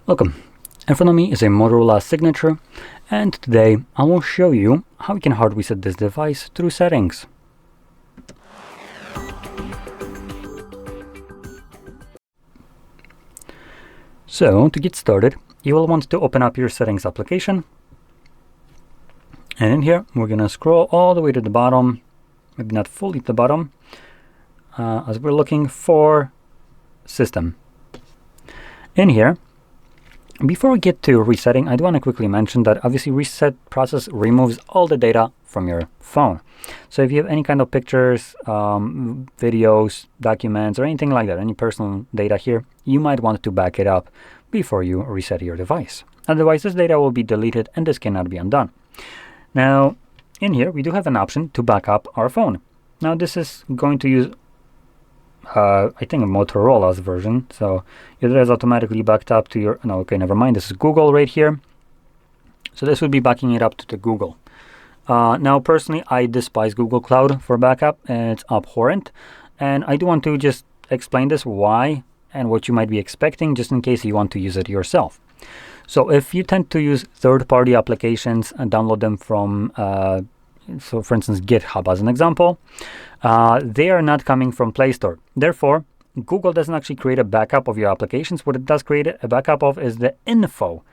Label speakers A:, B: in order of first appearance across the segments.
A: Welcome. In front of me is a Motorola Signature, and today I will show you how you can hard reset this device through settings. So to get started, you will want to open up your settings application, and in here we're going to scroll all the way to the bottom, maybe not fully to the bottom, as we're looking for system. In here, before we get to resetting, I do want to quickly mention that obviously reset process removes all the data from your phone. So if you have any kind of pictures, videos, documents, or anything like that, any personal data here, you might want to back it up before you reset your device. Otherwise, this data will be deleted and this cannot be undone. Now, in here, we do have an option to back up our phone. Now, this is going to use I think a Motorola's version, so it is automatically backed up to your, no, okay, never mind, this is Google right here. So this would be backing it up to the Google. Now personally, I despise Google Cloud for backup, and it's abhorrent, and I do want to just explain this, why and what you might be expecting, just in case you want to use it yourself. So if you tend to use third-party applications and download them from so for instance GitHub as an example, they are not coming from Play Store. Therefore, Google doesn't actually create a backup of your applications. What it does create a backup of is the info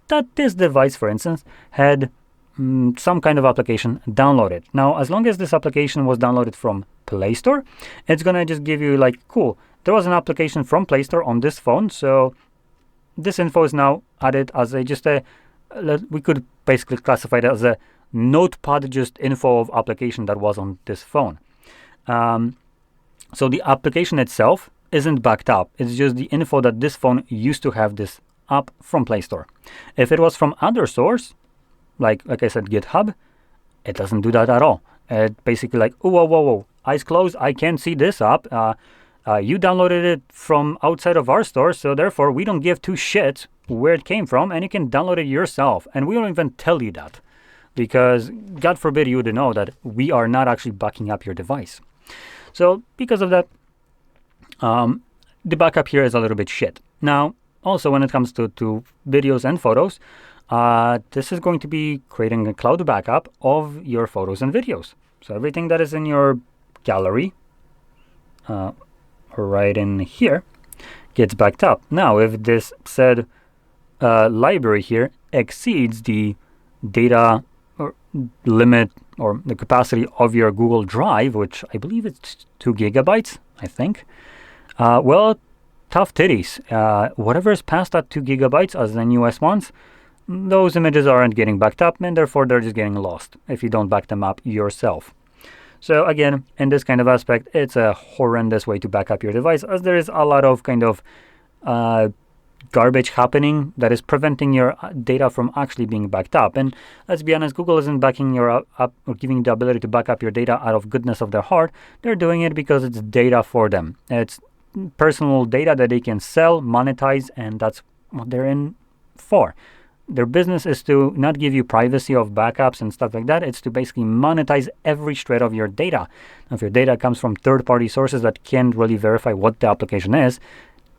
A: that this device, for instance, had some kind of application downloaded. Now, as long as this application was downloaded from Play Store, it's gonna just give you like, cool, there was an application from Play Store on this phone, so this info is now added as we could basically classify it as a notepad, just info of application that was on this phone. So the application itself isn't backed up. It's just the info that this phone used to have this app from Play Store. If it was from other source, like I said, GitHub, it doesn't do that at all. It basically like, oh, whoa, eyes closed, I can't see this app. You downloaded it from outside of our store, so therefore we don't give two shits where it came from, and you can download it yourself. And we don't even tell you that, because God forbid you to know that we are not actually backing up your device. So because of that, the backup here is a little bit shit. Now, also when it comes to videos and photos, this is going to be creating a cloud backup of your photos and videos. So everything that is in your gallery, right in here, gets backed up. Now, if this said library here exceeds the data or limit or the capacity of your Google Drive, which I believe it's 2 gigabytes, I think, well, tough titties. Whatever is past that 2 gigabytes as the US ones, those images aren't getting backed up, and therefore they're just getting lost if you don't back them up yourself. So again, in this kind of aspect, it's a horrendous way to back up your device, as there is a lot of kind of garbage happening that is preventing your data from actually being backed up. And let's be honest, Google isn't backing your up or giving you the ability to back up your data out of goodness of their heart. They're doing it because it's data for them. It's personal data that they can sell, monetize, and that's what they're in for. Their business is to not give you privacy of backups and stuff like that. It's to basically monetize every shred of your data. Now, if your data comes from third-party sources that can't really verify what the application is,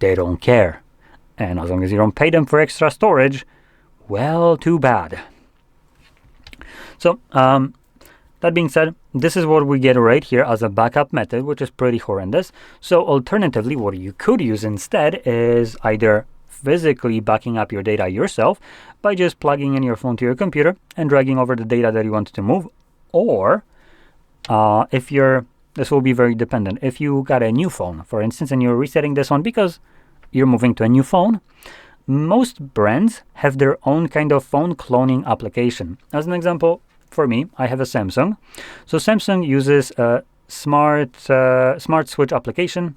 A: they don't care. And as long as you don't pay them for extra storage, well, too bad. So that being said, this is what we get right here as a backup method, which is pretty horrendous. So alternatively, what you could use instead is either physically backing up your data yourself by just plugging in your phone to your computer and dragging over the data that you want to move, or this will be very dependent. If you got a new phone, for instance, and you're resetting this one because you're moving to a new phone, most brands have their own kind of phone cloning application. As an example, for me, I have a Samsung. So Samsung uses a smart switch application.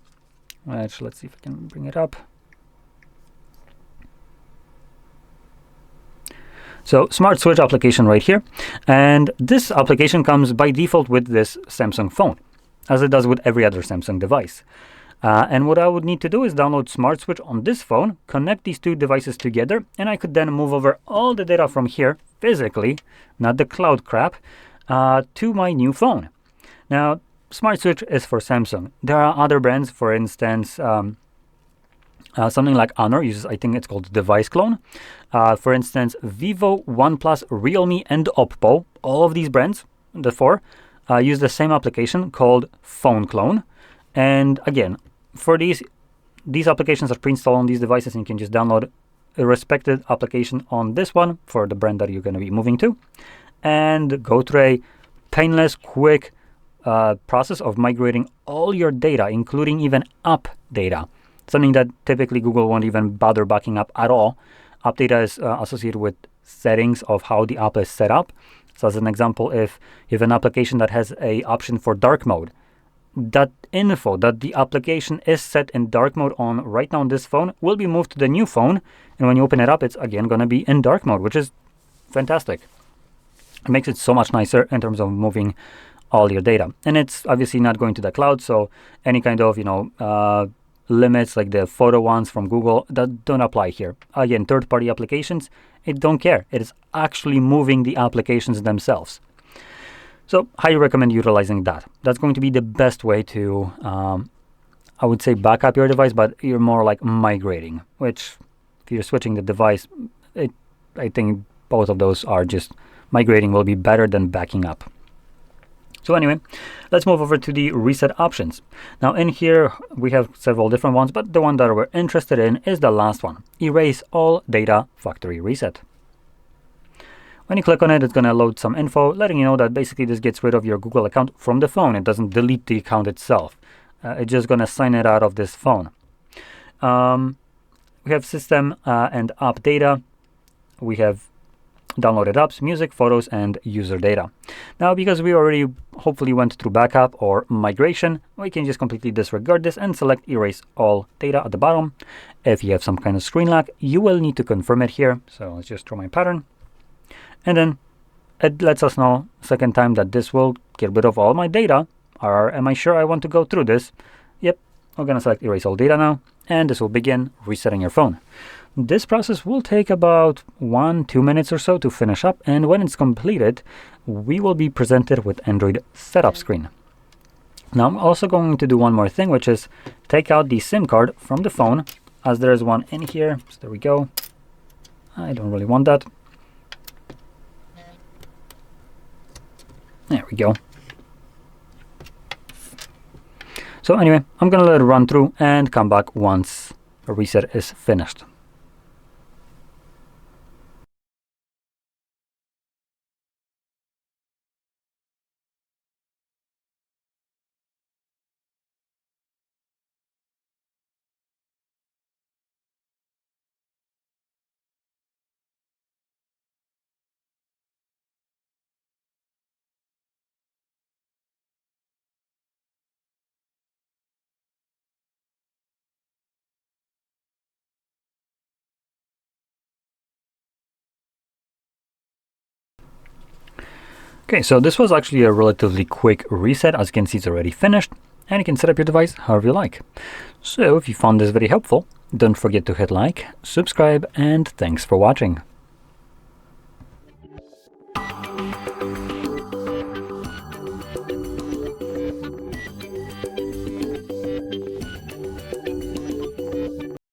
A: Let's see if I can bring it up. So smart switch application right here. And this application comes by default with this Samsung phone, as it does with every other Samsung device. And what I would need to do is download Smart Switch on this phone, connect these two devices together, and I could then move over all the data from here, physically, not the cloud crap, to my new phone. Now, Smart Switch is for Samsung. There are other brands, for instance, Something like Honor uses, I think it's called device clone. For instance, Vivo, OnePlus, Realme, and Oppo, all of these brands, the four, use the same application called phone clone. And again, for these applications are pre-installed on these devices, and you can just download a respected application on this one for the brand that you're going to be moving to, and go through a painless, quick process of migrating all your data, including even app data. Something that typically Google won't even bother backing up at all. App data is associated with settings of how the app is set up. So as an example, if you have an application that has a option for dark mode, that info that the application is set in dark mode on right now on this phone will be moved to the new phone. And when you open it up, it's again going to be in dark mode, which is fantastic. It makes it so much nicer in terms of moving all your data. And it's obviously not going to the cloud. So any kind of, limits like the photo ones from Google that don't apply here. Again, third-party applications, it don't care. It is actually moving the applications themselves. So highly recommend utilizing that. That's going to be the best way to, I would say, back up your device, but you're more like migrating, which if you're switching the device, I think both of those are just migrating will be better than backing up. So anyway, let's move over to the reset options. Now in here, we have several different ones, but the one that we're interested in is the last one, erase all data factory reset. When you click on it, it's going to load some info, letting you know that basically this gets rid of your Google account from the phone. It doesn't delete the account itself. It's just going to sign it out of this phone. We have system and app data. We have downloaded apps, music, photos, and user data. Now, because we already hopefully went through backup or migration, we can just completely disregard this and select erase all data at the bottom. If you have some kind of screen lock, you will need to confirm it here. So let's just draw my pattern. And then it lets us know second time that this will get rid of all my data. Or am I sure I want to go through this? Yep, I'm going to select erase all data now, and this will begin resetting your phone. This process will take about 1-2 minutes or so to finish up, and when it's completed, we will be presented with Android setup screen. Now I'm also going to do one more thing, which is take out the SIM card from the phone, as there is one in here. So there we go. I don't really want that. There we go. So anyway, I'm going to let it run through and come back once a reset is finished. Okay, so this was actually a relatively quick reset. As you can see, it's already finished, and you can set up your device however you like. So if you found this very helpful, don't forget to hit like, subscribe, and thanks for watching.